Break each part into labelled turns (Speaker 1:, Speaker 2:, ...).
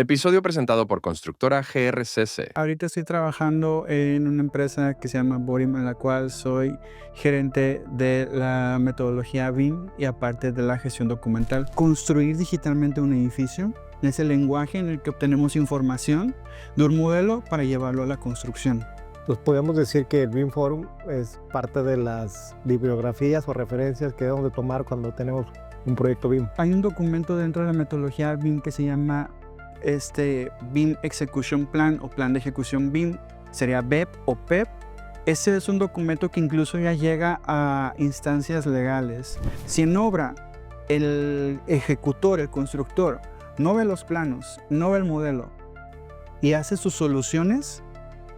Speaker 1: Episodio presentado por Constructora GRCC.
Speaker 2: Ahorita estoy trabajando en una empresa que se llama Borim, en la cual soy gerente de la metodología BIM y aparte de la gestión documental. Construir digitalmente un edificio es el lenguaje en el que obtenemos información de un modelo para llevarlo a la construcción.
Speaker 3: Entonces podemos decir que el BIM Forum es parte de las bibliografías o referencias que debemos de tomar cuando tenemos un proyecto BIM.
Speaker 2: Hay un documento dentro de la metodología BIM que se llama BIM Execution Plan o Plan de Ejecución BIM, sería BEP o PEP. Ese es un documento que incluso ya llega a instancias legales. Si en obra el ejecutor, el constructor, no ve los planos, no ve el modelo y hace sus soluciones,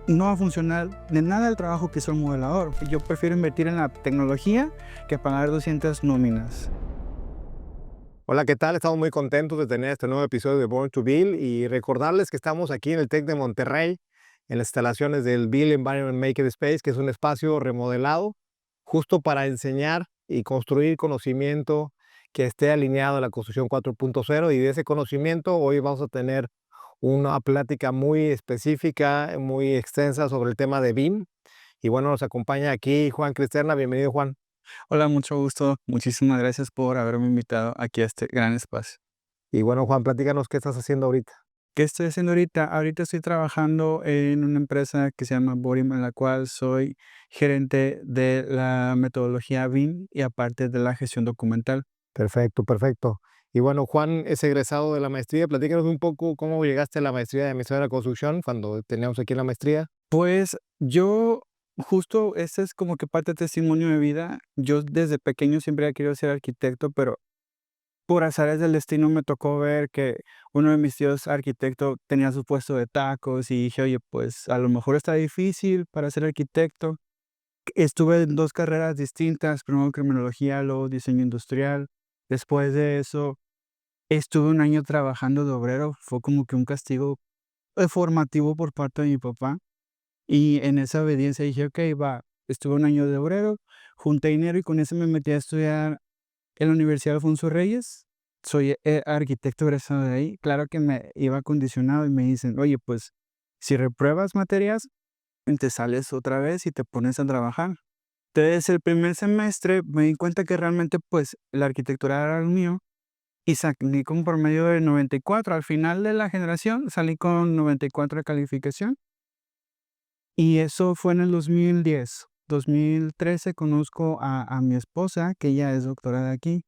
Speaker 2: no va a funcionar de nada el trabajo que hizo el modelador. Yo prefiero invertir en la tecnología que pagar 200 nóminas.
Speaker 3: Hola, ¿qué tal? Estamos muy contentos de tener este nuevo episodio de Born to Build y recordarles que estamos aquí en el TEC de Monterrey, en las instalaciones del Build Environment Makerspace, que es un espacio remodelado justo para enseñar y construir conocimiento que esté alineado a la construcción 4.0, y de ese conocimiento hoy vamos a tener una plática muy específica, muy extensa sobre el tema de BIM. Y bueno, nos acompaña aquí Juan Cristerna. Bienvenido, Juan.
Speaker 2: Hola, mucho gusto. Muchísimas gracias por haberme invitado aquí a este gran espacio.
Speaker 3: Y bueno, Juan, platícanos qué estás haciendo ahorita.
Speaker 2: ¿Qué estoy haciendo ahorita? Ahorita estoy trabajando en una empresa que se llama Borim, en la cual soy gerente de la metodología BIM y aparte de la gestión documental.
Speaker 3: Perfecto, perfecto. Y bueno, Juan es egresado de la maestría. Platícanos un poco cómo llegaste a la maestría de Administración de la Construcción cuando teníamos aquí la maestría.
Speaker 2: Pues yo, justo ese es como que parte de testimonio de vida. Yo desde pequeño siempre he querido ser arquitecto, pero por azares del destino me tocó ver que uno de mis tíos arquitecto tenía su puesto de tacos y dije, oye, pues a lo mejor está difícil para ser arquitecto. Estuve en 2 carreras distintas, primero criminología, luego diseño industrial. Después de eso, estuve un año trabajando de obrero, fue como que un castigo, formativo por parte de mi papá, y en esa obediencia dije: "Okey, va". Estuve un año de obrero, junté dinero y con eso me metí a estudiar en la Universidad Alfonso Reyes. Soy, arquitecto egresado de ahí. Claro que me iba condicionado y me dicen: "Oye, pues, si repruebas materias, te sales otra vez y te pones a trabajar". Entonces, el primer semestre me di cuenta que realmente, pues, la arquitectura era lo mío y salí con promedio de 94. Al final de la generación salí con 94 de calificación y eso fue en el 2010. 2013 conozco a mi esposa, que ella es doctora de aquí,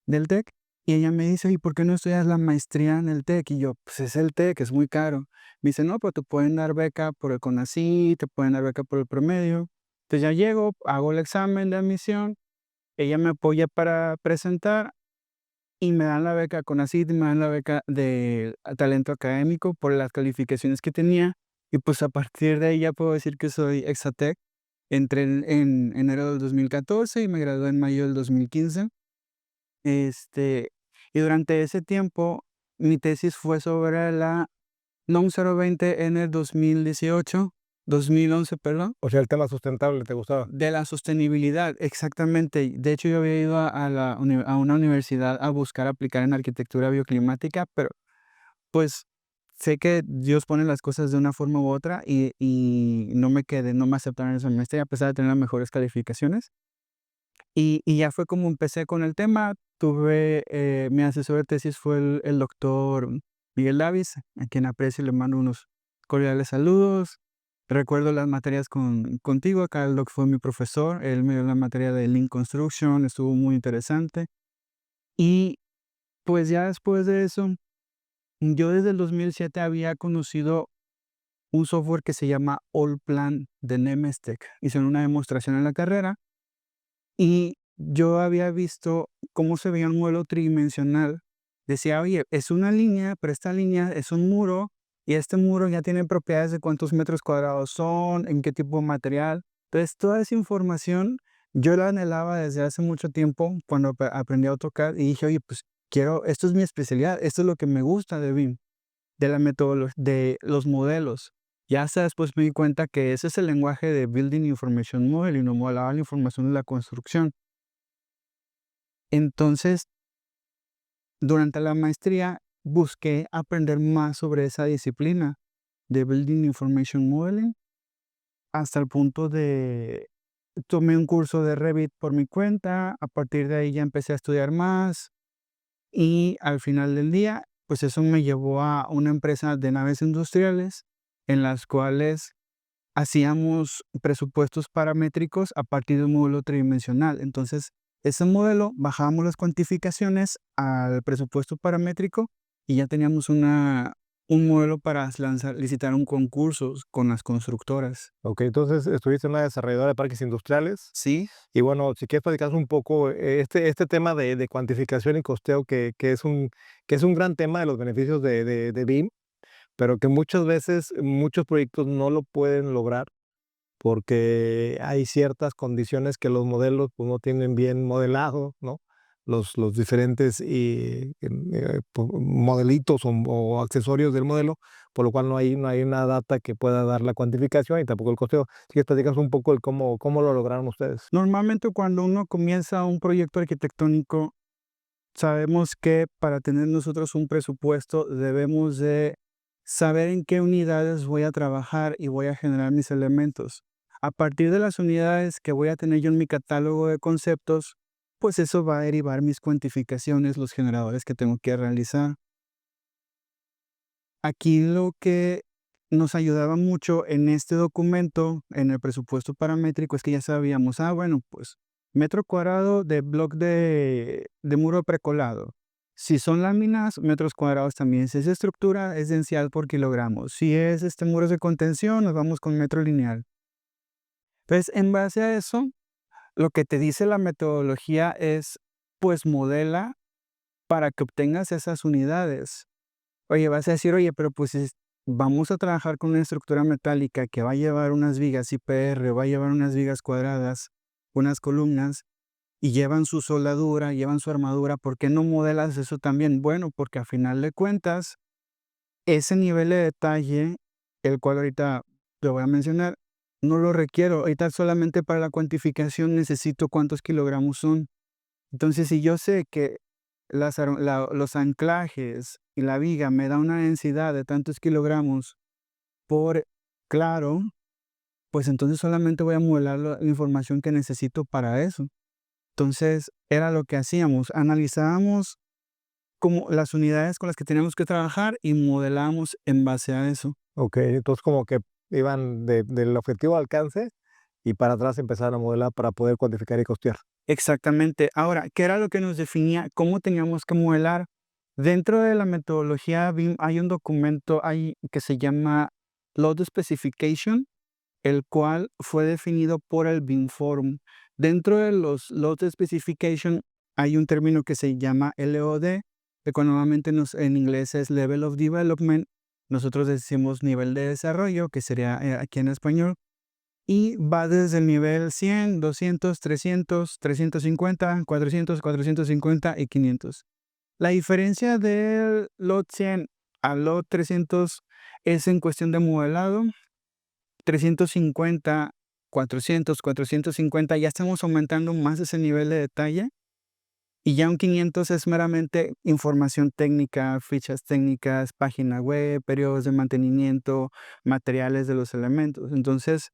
Speaker 2: del TEC, y ella me dice: "¿Y por qué no estudias la maestría en el TEC?". Y yo: "Pues es el TEC, es muy caro". Me dice: "No, pero te pueden dar beca por el CONACYT, te pueden dar beca por el promedio". Entonces ya llego, hago el examen de admisión, ella me apoya para presentar y me dan la beca CONACYT y me dan la beca de talento académico por las calificaciones que tenía. Y pues a partir de ahí ya puedo decir que soy Exatec. Entré en enero del 2014 y me gradué en mayo del 2015. Este, y durante ese tiempo, mi tesis fue sobre la NOM 020 en el 2011, perdón,
Speaker 3: O sea, el tema sustentable, ¿te gustaba?
Speaker 2: de la sostenibilidad, exactamente. De hecho, yo había ido a una universidad a buscar aplicar en arquitectura bioclimática, pero pues sé que Dios pone las cosas de una forma u otra y no me quedé, no me aceptaron en esa maestría a pesar de tener las mejores calificaciones. Y ya fue como empecé con el tema. Tuve, mi asesor de tesis fue el doctor Miguel Davis, a quien aprecio y le mando unos cordiales saludos. Recuerdo las materias contigo, acá el doc fue mi profesor, él me dio la materia de Lean Construction, estuvo muy interesante. Y pues ya después de eso, yo desde el 2007 había conocido un software que se llama Allplan de Nemestec. Hicieron una demostración en la carrera y yo había visto cómo se veía un modelo tridimensional. Decía: "Oye, es una línea, pero esta línea es un muro, y este muro ya tiene propiedades de cuántos metros cuadrados son, en qué tipo de material". Entonces, toda esa información yo la anhelaba desde hace mucho tiempo cuando aprendí a AutoCAD y dije: "Oye, pues quiero, esto es mi especialidad, esto es lo que me gusta de BIM, de la metodología, de los modelos". Ya hasta después me di cuenta que ese es el lenguaje de Building Information Modeling, no modelaba la información de la construcción. Entonces, durante la maestría busqué aprender más sobre esa disciplina de Building Information Modeling, hasta el punto de tomé un curso de Revit por mi cuenta, a partir de ahí ya empecé a estudiar más y al final del día, pues eso me llevó a una empresa de naves industriales en las cuales hacíamos presupuestos paramétricos a partir de un modelo tridimensional. Entonces, ese modelo bajábamos las cuantificaciones al presupuesto paramétrico y ya teníamos un modelo para licitar un concurso con las constructoras.
Speaker 3: Ok, entonces estuviste en una desarrolladora de parques industriales.
Speaker 2: Sí,
Speaker 3: Y bueno, si quieres platicar un poco este tema de cuantificación y costeo, que es un gran tema de los beneficios de BIM, pero que muchas veces muchos proyectos no lo pueden lograr porque hay ciertas condiciones que los modelos pues, no tienen bien modelado, ¿no? Los diferentes modelitos o accesorios del modelo, por lo cual no hay una data que pueda dar la cuantificación y tampoco el costeo. Si quieres platicar un poco de cómo lo lograron ustedes.
Speaker 2: normalmente cuando uno comienza un proyecto arquitectónico, sabemos que para tener nosotros un presupuesto debemos de saber en qué unidades voy a trabajar y voy a generar mis elementos. A partir de las unidades que voy a tener yo en mi catálogo de conceptos, pues eso va a derivar mis cuantificaciones, los generadores que tengo que realizar. Aquí lo que nos ayudaba mucho en este documento, en el presupuesto paramétrico, es que ya sabíamos, bueno, pues metro cuadrado de bloque de muro precolado. Si son láminas, metros cuadrados también. Si es estructura, es densidad por kilogramos. Si es muros de contención, nos vamos con metro lineal. Entonces, en base a eso, lo que te dice la metodología es, pues modela para que obtengas esas unidades. Oye, vas a decir, oye, pero pues vamos a trabajar con una estructura metálica que va a llevar unas vigas IPR, va a llevar unas vigas cuadradas, unas columnas, y llevan su soldadura, llevan su armadura. ¿Por qué no modelas eso también? Bueno, porque a final de cuentas, ese nivel de detalle, el cual ahorita te voy a mencionar, no lo requiero. Ahorita solamente para la cuantificación necesito cuántos kilogramos son. Entonces, si yo sé que los anclajes y la viga me da una densidad de tantos kilogramos por claro, pues entonces solamente voy a modelar la información que necesito para eso. Entonces, era lo que hacíamos, analizábamos como las unidades con las que teníamos que trabajar y modelábamos en base a eso.
Speaker 3: Ok, entonces como que iban del objetivo al alcance y para atrás empezaron a modelar para poder cuantificar y costear.
Speaker 2: Exactamente. Ahora, ¿qué era lo que nos definía cómo teníamos que modelar? Dentro de la metodología BIM hay un documento que se llama Load Specification, el cual fue definido por el BIM Forum. Dentro de los Load Specification hay un término que se llama LOD, que normalmente en inglés es Level of Development. Nosotros decimos nivel de desarrollo, que sería aquí en español. Y va desde el nivel 100, 200, 300, 350, 400, 450 y 500. La diferencia del lot 100 al lot 300 es en cuestión de modelado. 350, 400, 450, ya estamos aumentando más ese nivel de detalle. Y ya un 500 es meramente información técnica, fichas técnicas, página web, periodos de mantenimiento, materiales de los elementos. Entonces,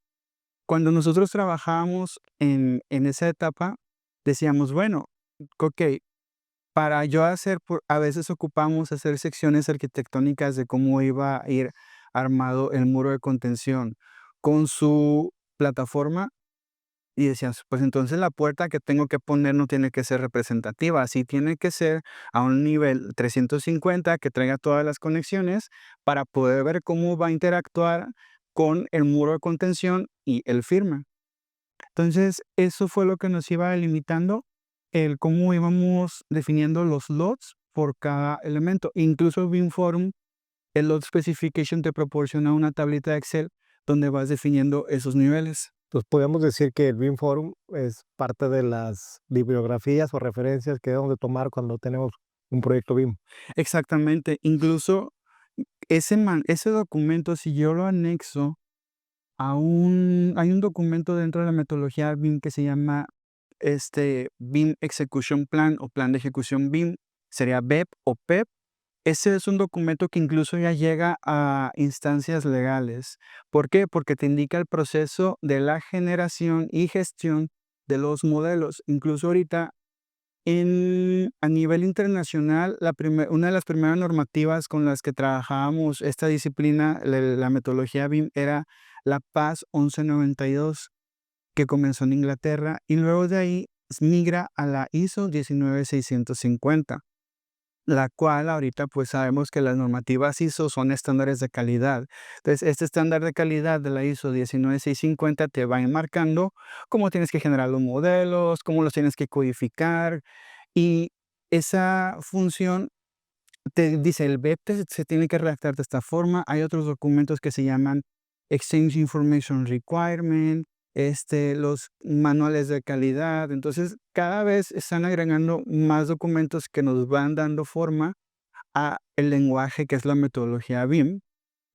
Speaker 2: cuando nosotros trabajábamos en esa etapa, decíamos, bueno, ok, para yo a veces ocupamos hacer secciones arquitectónicas de cómo iba a ir armado el muro de contención con su plataforma y decías, pues entonces la puerta que tengo que poner no tiene que ser representativa, así tiene que ser a un nivel 350 que traiga todas las conexiones para poder ver cómo va a interactuar con el muro de contención y el firme. Entonces, eso fue lo que nos iba delimitando el cómo íbamos definiendo los lots por cada elemento. Incluso BIM Forum, el lot specification te proporciona una tablita de Excel donde vas definiendo esos niveles.
Speaker 3: Entonces podemos decir que el BIM Forum es parte de las bibliografías o referencias que debemos de tomar cuando tenemos un proyecto BIM.
Speaker 2: Exactamente. Incluso ese documento, si yo lo anexo hay un documento dentro de la metodología BIM que se llama BIM Execution Plan o Plan de Ejecución BIM, sería BEP o PEP. Ese es un documento que incluso ya llega a instancias legales. ¿Por qué? Porque te indica el proceso de la generación y gestión de los modelos. Incluso ahorita, a nivel internacional, una de las primeras normativas con las que trabajábamos esta disciplina, la metodología BIM, era la PAS 1192, que comenzó en Inglaterra y luego de ahí migra a la ISO 19650, la cual ahorita pues sabemos que las normativas ISO son estándares de calidad. Entonces, este estándar de calidad de la ISO 19650 te va enmarcando cómo tienes que generar los modelos, cómo los tienes que codificar, y esa función te dice, el BEP se tiene que redactar de esta forma. Hay otros documentos que se llaman Exchange Information Requirement, los manuales de calidad. Entonces, cada vez están agregando más documentos que nos van dando forma a el lenguaje que es la metodología BIM,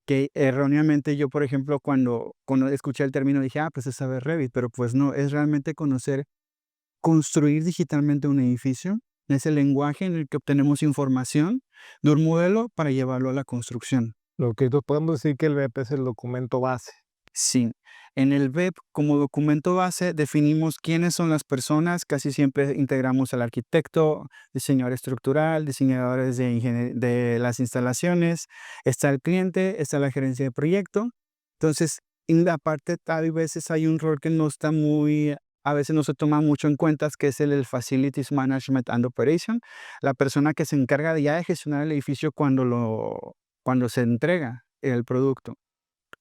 Speaker 2: que erróneamente yo, por ejemplo, cuando escuché el término dije, pues es saber Revit, pero pues no, es realmente construir digitalmente un edificio. Es el lenguaje en el que obtenemos información de un modelo para llevarlo a la construcción.
Speaker 3: Lo que podemos decir que el BEP es el documento base.
Speaker 2: Sí, en el BEP como documento base definimos quiénes son las personas, casi siempre integramos al arquitecto, diseñador estructural, diseñadores de las instalaciones, está el cliente, está la gerencia de proyecto. Entonces, en la parte a veces hay un rol que no está a veces no se toma mucho en cuenta, que es el Facilities Management and Operation, la persona que se encarga de gestionar el edificio cuando se entrega el producto.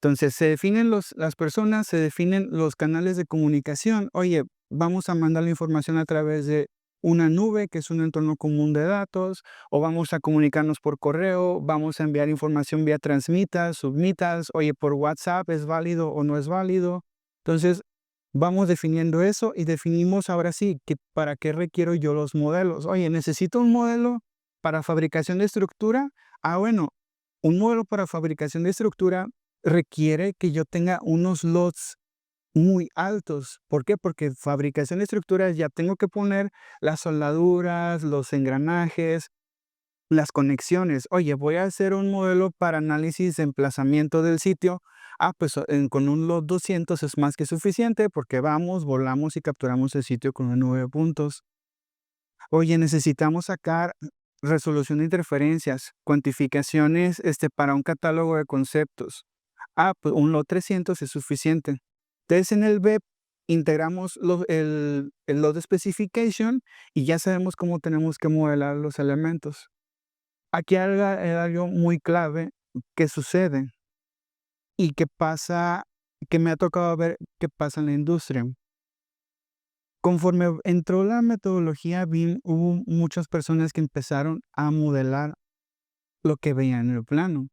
Speaker 2: Entonces, se definen las personas, se definen los canales de comunicación. Oye, vamos a mandar la información a través de una nube, que es un entorno común de datos, o vamos a comunicarnos por correo, vamos a enviar información vía transmitas, submitas, oye, por WhatsApp, ¿es válido o no es válido? Entonces, vamos definiendo eso y definimos ahora sí que para qué requiero yo los modelos. Oye, ¿necesito un modelo para fabricación de estructura? Bueno, un modelo para fabricación de estructura requiere que yo tenga unos lots muy altos. ¿Por qué? Porque fabricación de estructuras ya tengo que poner las soldaduras, los engranajes, las conexiones. Oye, voy a hacer un modelo para análisis de emplazamiento del sitio. Pues con un lot 200 es más que suficiente porque vamos, volamos y capturamos el sitio con una nube de puntos. Oye, necesitamos sacar resolución de interferencias, cuantificaciones para un catálogo de conceptos. Pues un lot 300 es suficiente. Entonces, en el BEP integramos el lot specification y ya sabemos cómo tenemos que modelar los elementos. Aquí hay algo muy clave que sucede y que me ha tocado ver que pasa en la industria. Conforme entró la metodología BIM, hubo muchas personas que empezaron a modelar lo que veían en el plano.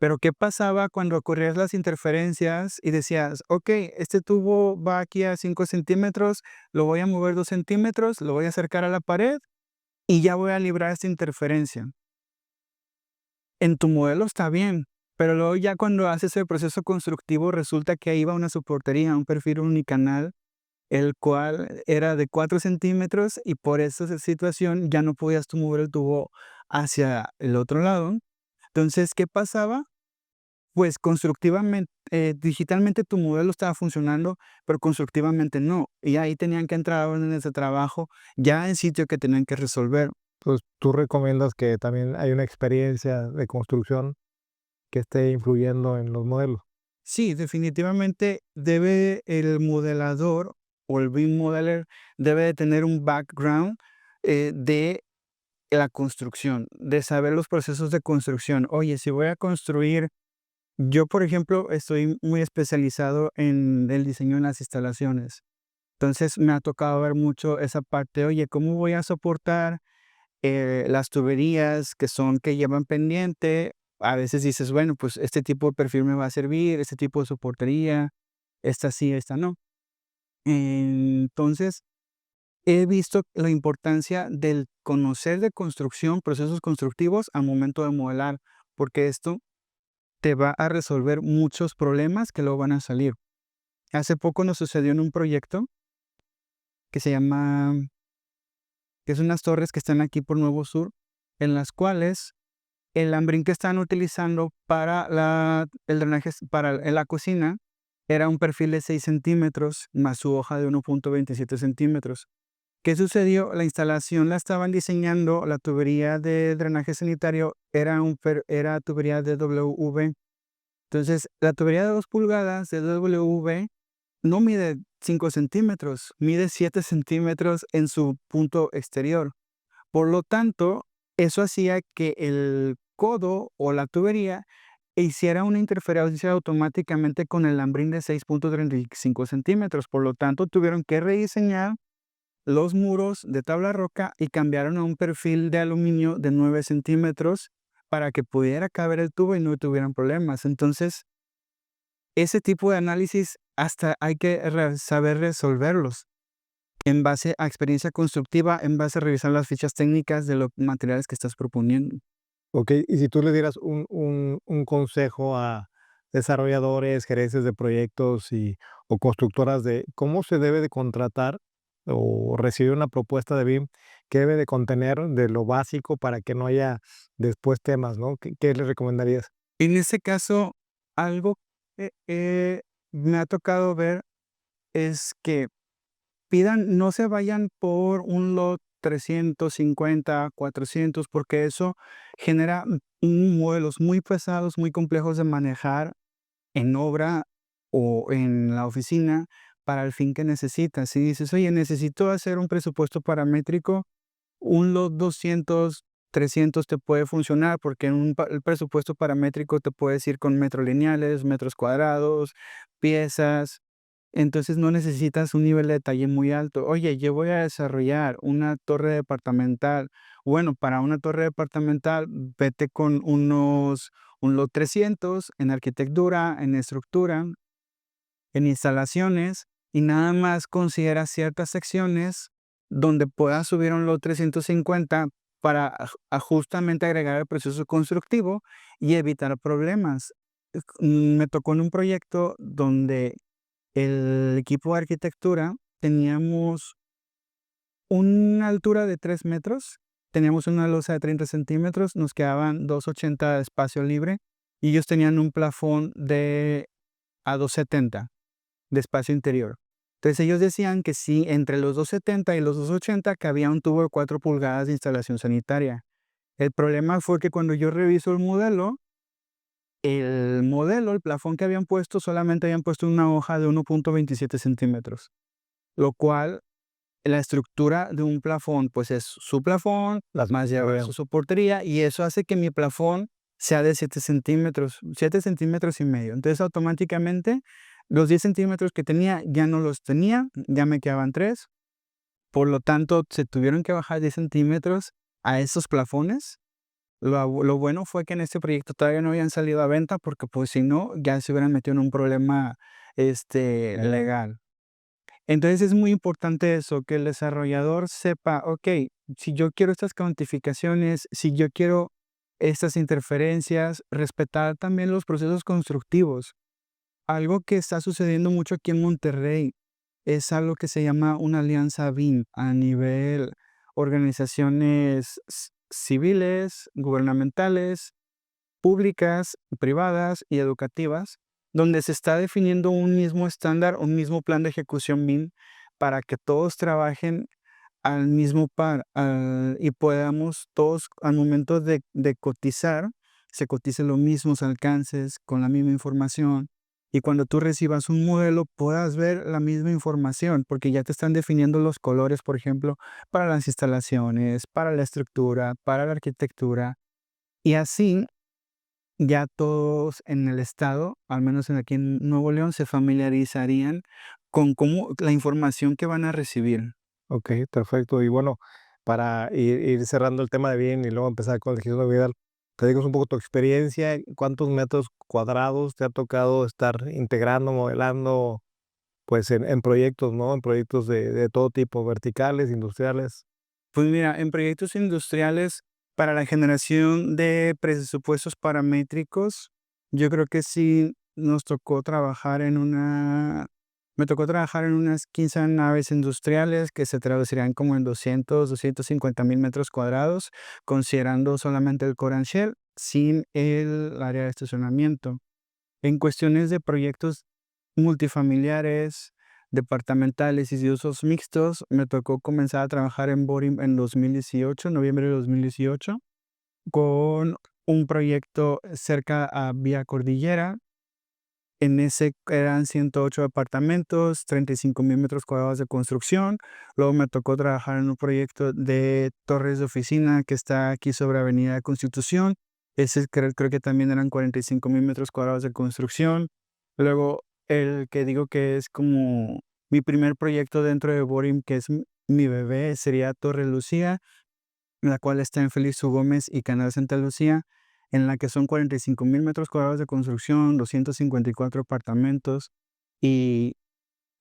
Speaker 2: Pero, ¿qué pasaba cuando ocurrían las interferencias y decías, ok, este tubo va aquí a 5 centímetros, lo voy a mover 2 centímetros, lo voy a acercar a la pared y ya voy a librar esta interferencia? En tu modelo está bien, pero luego ya cuando haces el proceso constructivo resulta que ahí va una soportería, un perfil unicanal, el cual era de 4 centímetros y por esa situación ya no podías tú mover el tubo hacia el otro lado. Entonces, ¿qué pasaba? Pues constructivamente, digitalmente tu modelo estaba funcionando, pero constructivamente no. Y ahí tenían que entrar órdenes de trabajo ya en sitio que tenían que resolver.
Speaker 3: Entonces, ¿tú recomiendas que también hay una experiencia de construcción que esté influyendo en los modelos?
Speaker 2: Sí, definitivamente debe el modelador o el BIM modeler debe de tener un background de la construcción, de saber los procesos de construcción. Oye, si voy a construir, yo por ejemplo estoy muy especializado en el diseño en las instalaciones. Entonces me ha tocado ver mucho esa parte, oye, ¿cómo voy a soportar las tuberías que llevan pendiente? A veces dices, bueno, pues este tipo de perfil me va a servir, este tipo de soportería, esta sí, esta no. Entonces, he visto la importancia del conocer de construcción, procesos constructivos al momento de modelar, porque esto te va a resolver muchos problemas que luego van a salir. Hace poco nos sucedió en un proyecto que se llama, que es unas torres que están aquí por Nuevo Sur, en las cuales el lambrín que estaban utilizando para el drenaje en la cocina era un perfil de 6 centímetros más su hoja de 1.27 centímetros. ¿Qué sucedió? La instalación la estaban diseñando, la tubería de drenaje sanitario era tubería de DWV. Entonces, la tubería de 2 pulgadas de DWV no mide 5 centímetros, mide 7 centímetros en su punto exterior. Por lo tanto, eso hacía que el codo o la tubería hiciera una interferencia automáticamente con el lambrín de 6.35 centímetros. Por lo tanto, tuvieron que rediseñar los muros de tabla roca y cambiaron a un perfil de aluminio de 9 centímetros para que pudiera caber el tubo y no tuvieran problemas. Entonces, ese tipo de análisis hasta hay que saber resolverlos en base a experiencia constructiva, en base a revisar las fichas técnicas de los materiales que estás proponiendo.
Speaker 3: Ok, y si tú le dieras un consejo a desarrolladores, gerentes de proyectos o constructoras de cómo se debe de contratar o recibir una propuesta de BIM, qué debe de contener de lo básico para que no haya después temas, ¿no? ¿Qué le recomendarías?
Speaker 2: En ese caso, algo que me ha tocado ver es que no se vayan por un lot 350, 400, porque eso genera modelos muy pesados, muy complejos de manejar en obra o en la oficina para el fin que necesitas. Si dices, oye, necesito hacer un presupuesto paramétrico, un lot 200, 300 te puede funcionar porque el presupuesto paramétrico te puedes ir con metros lineales, metros cuadrados, piezas. Entonces no necesitas un nivel de detalle muy alto. Oye, yo voy a desarrollar una torre departamental. Bueno, para una torre departamental, vete con un lot 300 en arquitectura, en estructura, en instalaciones, y nada más considera ciertas secciones donde puedas subir un lot 350 para justamente agregar el proceso constructivo y evitar problemas. Me tocó en un proyecto donde el equipo de arquitectura teníamos una altura de 3 metros, teníamos una losa de 30 centímetros, nos quedaban 280 de espacio libre y ellos tenían un plafón a 270 de espacio interior. Entonces ellos decían que sí, entre los 270 y los 280 cabía un tubo de 4 pulgadas de instalación sanitaria. El problema fue que cuando yo reviso el plafón que habían puesto, solamente habían puesto una hoja de 1.27 centímetros, lo cual la estructura de un plafón, pues es su plafón, más lleva su soportería, y eso hace que mi plafón sea de 7 centímetros, 7 centímetros y medio. Entonces automáticamente los 10 centímetros que tenía ya no los tenía, ya me quedaban 3. Por lo tanto, se tuvieron que bajar 10 centímetros a esos plafones. Lo bueno fue que en este proyecto todavía no habían salido a venta porque pues si no, ya se hubieran metido en un problema legal. Entonces es muy importante eso, que el desarrollador sepa, ok, si yo quiero estas cuantificaciones, si yo quiero estas interferencias, respetar también los procesos constructivos. Algo que está sucediendo mucho aquí en Monterrey es algo que se llama una alianza BIM a nivel organizaciones civiles, gubernamentales, públicas, privadas y educativas, donde se está definiendo un mismo estándar, un mismo plan de ejecución BIM para que todos trabajen al mismo par y podamos todos al momento de cotizar, se coticen los mismos alcances con la misma información y cuando tú recibas un modelo puedas ver la misma información porque ya te están definiendo los colores, por ejemplo, para las instalaciones, para la estructura, para la arquitectura y así ya todos en el estado, al menos aquí en Nuevo León, se familiarizarían con la información que van a recibir.
Speaker 3: Ok, perfecto. Y bueno, para ir cerrando el tema de bien y luego empezar con el Jesús Vidal, te digas un poco tu experiencia, cuántos metros cuadrados te ha tocado estar integrando, modelando, pues en proyectos, ¿no? En proyectos de todo tipo, verticales, industriales.
Speaker 2: Pues mira, en proyectos industriales para la generación de presupuestos paramétricos, yo creo que sí me tocó trabajar en unas 15 naves industriales que se traducirían como en 250 mil metros cuadrados, considerando solamente el core and shell sin el área de estacionamiento. En cuestiones de proyectos multifamiliares, departamentales y de usos mixtos, me tocó comenzar a trabajar en Borim en 2018, noviembre de 2018, con un proyecto cerca a Vía Cordillera. En ese eran 108 apartamentos, 35,000 metros cuadrados de construcción. Luego me tocó trabajar en un proyecto de torres de oficina que está aquí sobre Avenida Constitución. Ese creo que también eran 45,000 metros cuadrados de construcción. Luego el que digo que es como mi primer proyecto dentro de Borim, que es mi bebé, sería Torre Lucía, la cual está en Félix U. Gómez y Canal Santa Lucía, en la que son 45,000 metros cuadrados de construcción, 254 apartamentos, y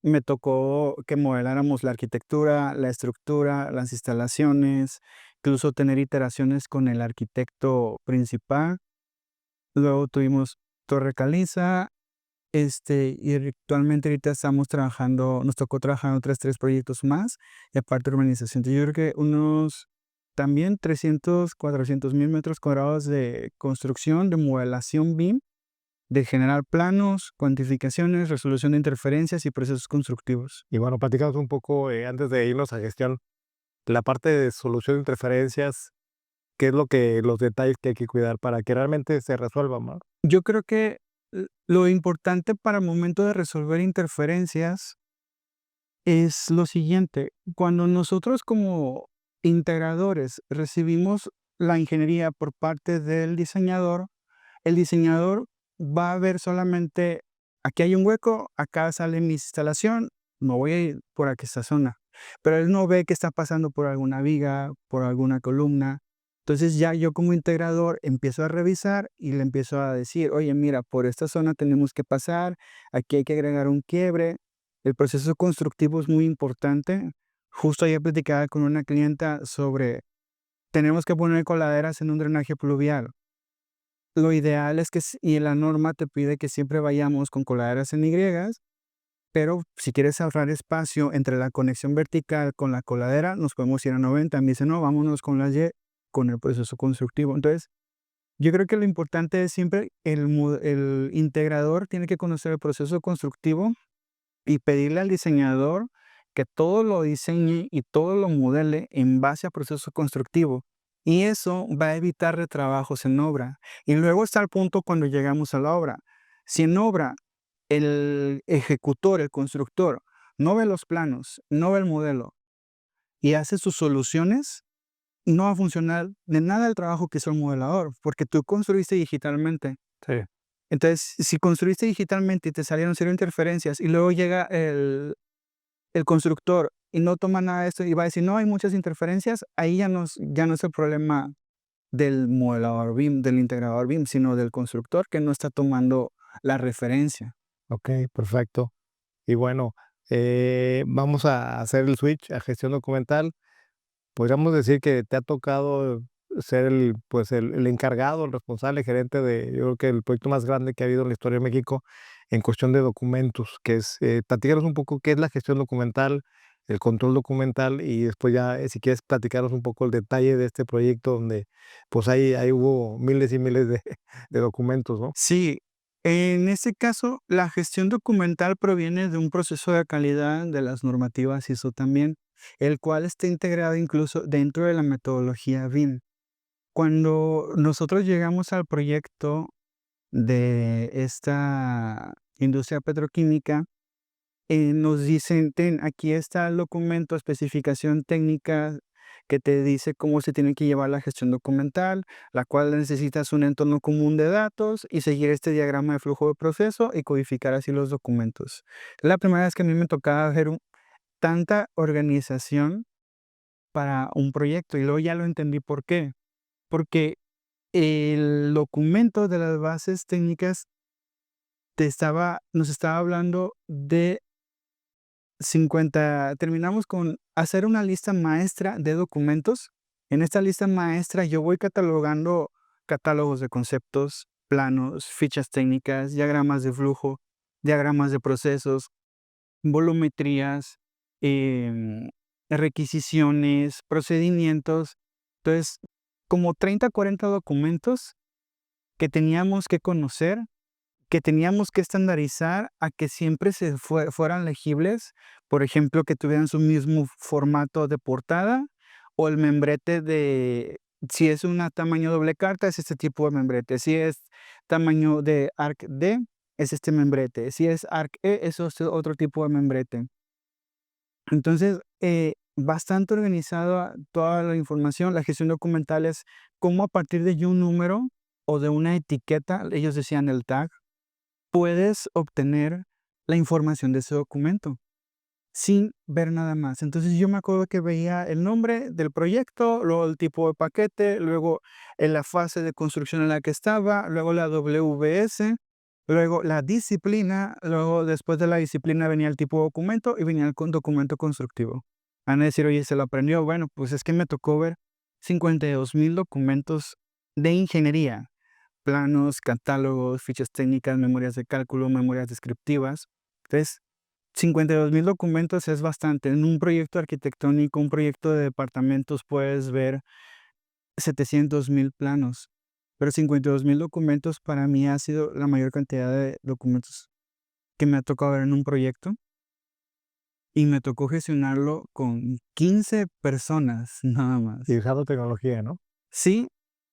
Speaker 2: me tocó que modeláramos la arquitectura, la estructura, las instalaciones, incluso tener iteraciones con el arquitecto principal. Luego tuvimos Torre Caliza, y actualmente ahorita estamos trabajando, nos tocó trabajar en otros 3 proyectos más, y aparte urbanización. Entonces, yo creo que unos también 300, 400,000 metros cuadrados de construcción, de modelación BIM, de generar planos, cuantificaciones, resolución de interferencias y procesos constructivos.
Speaker 3: Y bueno, platicamos un poco, antes de irnos a gestión, la parte de solución de interferencias, qué es los detalles que hay que cuidar para que realmente se resuelvan, ¿no?
Speaker 2: Yo creo que lo importante para el momento de resolver interferencias es lo siguiente: cuando nosotros como integradores recibimos la ingeniería por parte del diseñador, el diseñador va a ver solamente, aquí hay un hueco, acá sale mi instalación, me voy a ir por aquí esta zona, pero él no ve que está pasando por alguna viga, por alguna columna. Entonces ya yo como integrador empiezo a revisar y le empiezo a decir, oye, mira, por esta zona tenemos que pasar, aquí hay que agregar un quiebre. El proceso constructivo es muy importante. Justo ayer platicaba con una clienta sobre, tenemos que poner coladeras en un drenaje pluvial. Lo ideal es que, y la norma te pide que siempre vayamos con coladeras en Y, pero si quieres ahorrar espacio entre la conexión vertical con la coladera, nos podemos ir a 90. Me dice, no, vámonos con las Y, con el proceso constructivo. Entonces, yo creo que lo importante es siempre el integrador tiene que conocer el proceso constructivo y pedirle al diseñador que todo lo diseñe y todo lo modele en base a proceso constructivo. Y eso va a evitar retrabajos en obra. Y luego está el punto cuando llegamos a la obra. Si en obra el ejecutor, el constructor, no ve los planos, no ve el modelo y hace sus soluciones, no va a funcionar de nada el trabajo que hizo el modelador, porque tú construiste digitalmente.
Speaker 3: Sí.
Speaker 2: Entonces, si construiste digitalmente y te salieron cero interferencias y luego llega el constructor y no toma nada de esto y va a decir, no, hay muchas interferencias, ahí ya no es el problema del modelador BIM, del integrador BIM, sino del constructor que no está tomando la referencia.
Speaker 3: Ok, perfecto. Y bueno, vamos a hacer el switch a gestión documental. Podríamos decir que te ha tocado ser el encargado, el responsable, gerente de, yo creo que el proyecto más grande que ha habido en la historia de México en cuestión de documentos, que es, platícanos un poco qué es la gestión documental, el control documental y después ya, si quieres platicarnos un poco el detalle de este proyecto donde pues ahí hubo miles y miles de, de documentos, ¿no?
Speaker 2: Sí, en este caso, la gestión documental proviene de un proceso de calidad de las normativas ISO también, el cual está integrado incluso dentro de la metodología BIM. Cuando nosotros llegamos al proyecto de esta industria petroquímica, nos dicen, ten, aquí está el documento, especificación técnica que te dice cómo se tiene que llevar la gestión documental, la cual necesitas un entorno común de datos y seguir este diagrama de flujo de proceso y codificar así los documentos. Es la primera vez que a mí me tocaba ver tanta organización para un proyecto y luego ya lo entendí por qué. Porque el documento de las bases técnicas nos estaba hablando de 50, terminamos con hacer una lista maestra de documentos. En esta lista maestra yo voy catalogando catálogos de conceptos, planos, fichas técnicas, diagramas de flujo, diagramas de procesos, volumetrías, requisiciones, procedimientos. Entonces, como 30, 40 documentos que teníamos que conocer, que teníamos que estandarizar a que siempre fueran legibles, por ejemplo, que tuvieran su mismo formato de portada o el membrete de, si es una tamaño doble carta, es este tipo de membrete, si es tamaño de ARC-D, es este membrete, si es ARC-E, es otro tipo de membrete. Entonces, bastante organizado toda la información, la gestión documental es cómo a partir de un número o de una etiqueta, ellos decían el tag, puedes obtener la información de ese documento sin ver nada más. Entonces yo me acuerdo que veía el nombre del proyecto, luego el tipo de paquete, luego en la fase de construcción en la que estaba, luego la WS, luego la disciplina, luego después de la disciplina venía el tipo de documento y venía el documento constructivo. Van a decir, oye, ¿se lo aprendió? Bueno, pues es que me tocó ver 52,000 documentos de ingeniería, planos, catálogos, fichas técnicas, memorias de cálculo, memorias descriptivas. Entonces, 52,000 documentos es bastante. En un proyecto arquitectónico, un proyecto de departamentos, puedes ver 700,000 planos, pero 52,000 documentos para mí ha sido la mayor cantidad de documentos que me ha tocado ver en un proyecto, y me tocó gestionarlo con 15 personas, nada más.
Speaker 3: Y usando tecnología, ¿no?
Speaker 2: Sí,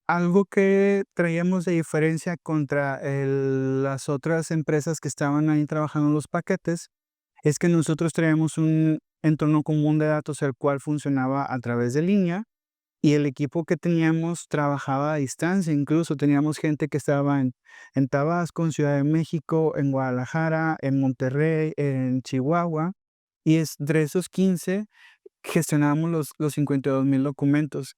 Speaker 2: algo que traíamos de diferencia contra las otras empresas que estaban ahí trabajando en los paquetes, es que nosotros traíamos un entorno común de datos, el cual funcionaba a través de línea, y el equipo que teníamos trabajaba a distancia. Incluso teníamos gente que estaba en Tabasco, en Ciudad de México, en Guadalajara, en Monterrey, en Chihuahua, y entre esos 15 gestionábamos los 52,000 documentos.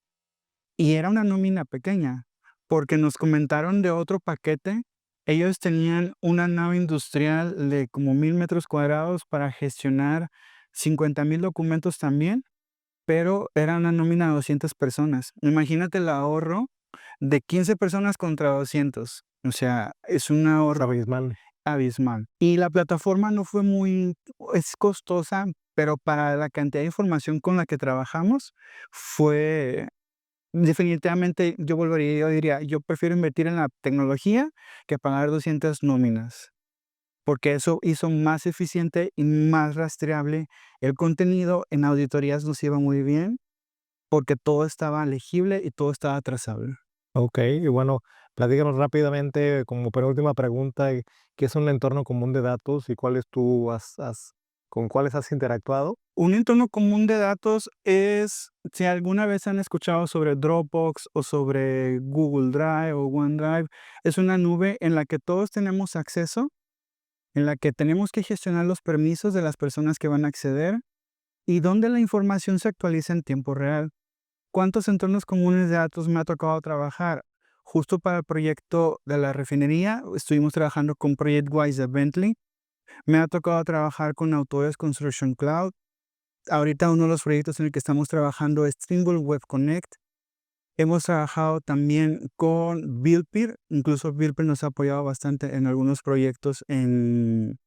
Speaker 2: Y era una nómina pequeña, porque nos comentaron de otro paquete. Ellos tenían una nave industrial de como 1,000 metros cuadrados para gestionar 50,000 documentos también, pero era una nómina de 200 personas. Imagínate el ahorro de 15 personas contra 200. O sea, es un
Speaker 3: Es
Speaker 2: ahorro
Speaker 3: abismal.
Speaker 2: abismal. Y la plataforma no fue es costosa, pero para la cantidad de información con la que trabajamos fue. Definitivamente yo volvería, yo diría, yo prefiero invertir en la tecnología que pagar 200 nóminas, porque eso hizo más eficiente y más rastreable el contenido. En auditorías nos iba muy bien, porque todo estaba legible y todo estaba trazable.
Speaker 3: Okey, y bueno, platícanos rápidamente, como penúltima pregunta, ¿qué es un entorno común de datos y cuáles tú con cuáles has interactuado?
Speaker 2: Un entorno común de datos es, si alguna vez han escuchado sobre Dropbox o sobre Google Drive o OneDrive, es una nube en la que todos tenemos acceso, en la que tenemos que gestionar los permisos de las personas que van a acceder y donde la información se actualiza en tiempo real. ¿Cuántos entornos comunes de datos me ha tocado trabajar? Justo para el proyecto de la refinería, estuvimos trabajando con ProjectWise de Bentley. Me ha tocado trabajar con Autodesk Construction Cloud. Ahorita uno de los proyectos en el que estamos trabajando es Trimble Web Connect. Hemos trabajado también con Buildpeer. Incluso Buildpeer nos ha apoyado bastante en algunos proyectos en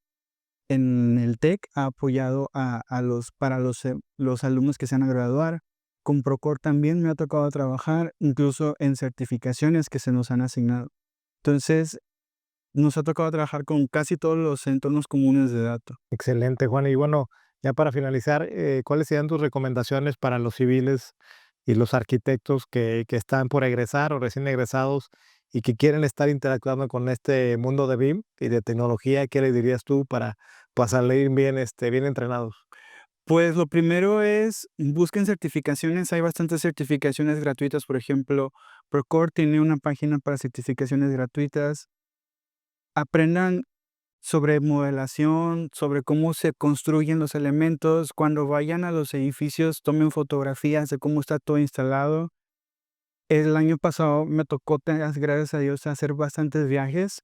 Speaker 2: el TEC, ha apoyado para los alumnos que se van a graduar. Con Procore también me ha tocado trabajar, incluso en certificaciones que se nos han asignado. Entonces, nos ha tocado trabajar con casi todos los entornos comunes de datos.
Speaker 3: Excelente, Juan. Y bueno, ya para finalizar, ¿cuáles serían tus recomendaciones para los civiles y los arquitectos que están por egresar o recién egresados y que quieren estar interactuando con este mundo de BIM y de tecnología? ¿Qué les dirías tú para salir bien, bien entrenados?
Speaker 2: Pues lo primero es, busquen certificaciones. Hay bastantes certificaciones gratuitas. Por ejemplo, Procore tiene una página para certificaciones gratuitas. Aprendan sobre modelación, sobre cómo se construyen los elementos. Cuando vayan a los edificios, tomen fotografías de cómo está todo instalado. El año pasado me tocó, gracias a Dios, hacer bastantes viajes.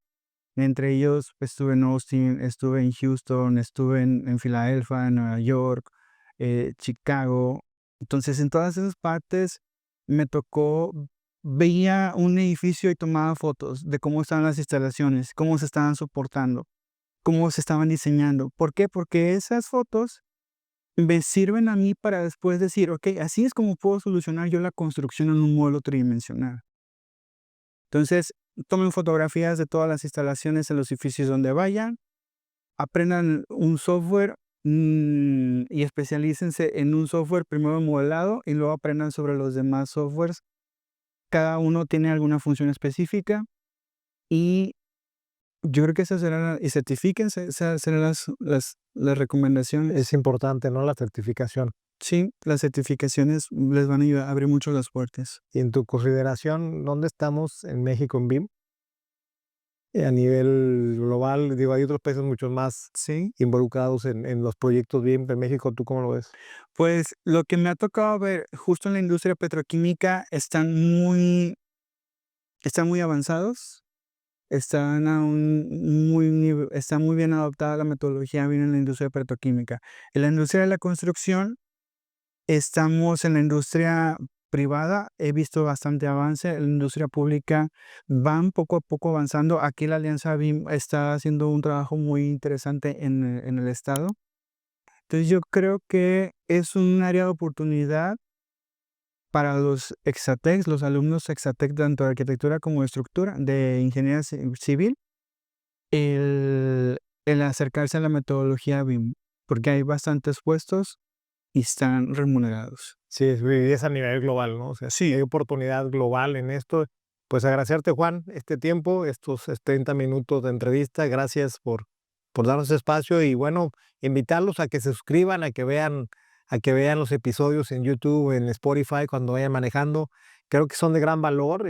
Speaker 2: Entre ellos estuve en Austin, estuve en Houston, estuve en Filadelfia, en Nueva York, Chicago. Entonces, en todas esas partes me tocó, veía un edificio y tomaba fotos de cómo estaban las instalaciones, cómo se estaban soportando, cómo se estaban diseñando. ¿Por qué? Porque esas fotos me sirven a mí para después decir, ok, así es como puedo solucionar yo la construcción en un modelo tridimensional. Entonces, tomen fotografías de todas las instalaciones en los edificios donde vayan, aprendan un software y especialícense en un software primero en modelado y luego aprendan sobre los demás softwares. Cada uno tiene alguna función específica y yo creo que esas serán, y certifíquense, esas serán las recomendaciones.
Speaker 3: Es importante, ¿no? La certificación.
Speaker 2: Sí, las certificaciones les van a ayudar a abrir mucho las puertas.
Speaker 3: Y en tu consideración, ¿dónde estamos en México en BIM? A nivel global, digo, hay otros países mucho más
Speaker 2: Sí,
Speaker 3: involucrados en los proyectos BIM. En México, ¿tú cómo lo ves?
Speaker 2: pues lo que me ha tocado ver justo en la industria petroquímica están muy avanzados, está muy bien adoptada la metodología BIM en la industria petroquímica. En la industria de la construcción, estamos en la industria privada, he visto bastante avance, en la industria pública van poco a poco avanzando. Aquí la Alianza BIM está haciendo un trabajo muy interesante en el estado. Entonces, yo creo que es un área de oportunidad para los Exatecs, los alumnos Exatec, tanto de arquitectura como de estructura, de ingeniería civil, el acercarse a la metodología BIM, porque hay bastantes puestos y están remunerados.
Speaker 3: Sí, es a nivel global, ¿no? O sea,
Speaker 2: Sí.
Speaker 3: hay oportunidad global en esto. Pues agradecerte, Juan, este tiempo, estos 30 minutos de entrevista. Gracias por darnos ese espacio y bueno, invitarlos a que se suscriban, a que vean los episodios en YouTube, en Spotify, cuando vayan manejando. Creo que son de gran valor.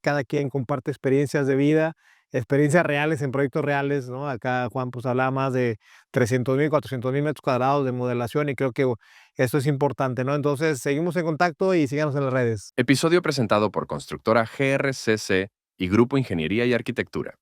Speaker 3: Cada quien comparte experiencias de vida, experiencias reales en proyectos reales, ¿no? Acá Juan pues hablaba más de 300,000, 400,000 metros cuadrados de modelación y creo que esto es importante, ¿no? Entonces, seguimos en contacto y síganos en las redes.
Speaker 1: Episodio presentado por Constructora GRCC y Grupo Ingeniería y Arquitectura.